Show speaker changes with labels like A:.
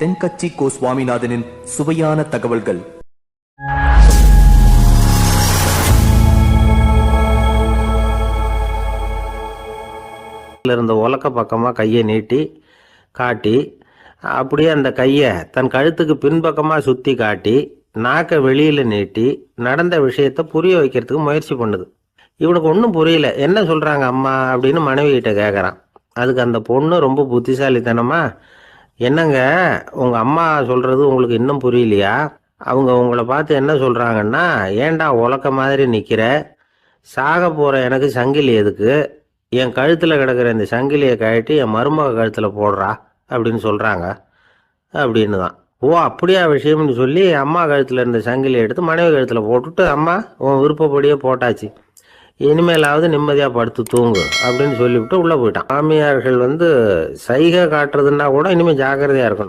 A: தென்கட்சி கோ சுவாமிநாதனின் சுவையான தகவல்கள்.
B: இருந்த உலக்க பக்கமாக கையை நீட்டி காட்டி அப்படியே அந்த கையை தன் கழுத்துக்கு பின்பக்கமாக சுற்றி காட்டி நாக்கை வெளியில் நீட்டி நடந்த விஷயத்த புரிய வைக்கிறதுக்கு முயற்சி பண்ணுது. இவனுக்கு ஒன்றும் புரியல. என்ன சொல்கிறாங்க அம்மா அப்படின்னு மனைவி கிட்ட கேட்குறான். அதுக்கு அந்த பொண்ணு ரொம்ப புத்திசாலித்தனமா, என்னங்க உங்கள் அம்மா சொல்கிறது உங்களுக்கு இன்னும் புரியலையா? அவங்க உங்களை பார்த்து என்ன சொல்கிறாங்கன்னா, ஏன்டா உலக்க மாதிரி நிற்கிற, சாக போகிற எனக்கு சங்கிலி எதுக்கு, என் கழுத்தில் கிடக்கிற இந்த சங்கிலியை கழட்டி என் மருமக கழுத்தில் போடுறா அப்படின்னு சொல்கிறாங்க அப்படின்னு தான். ஓ அப்படியா விஷயம்னு சொல்லி அம்மா கழுத்தில் இருந்த சங்கிலியை எடுத்து மனைவி கழுத்தில் போட்டுட்டு, அம்மா உன் விருப்பப்படியே போட்டாச்சு, இனிமேலாவது நிம்மதியாக படுத்து தூங்கு அப்படின்னு சொல்லிவிட்டு உள்ளே போயிட்டான். மாமியார்கள் சைகை காட்டுறதுன்னா கூட இனிமேல் ஜாக்கிரதையாக இருக்கணும்.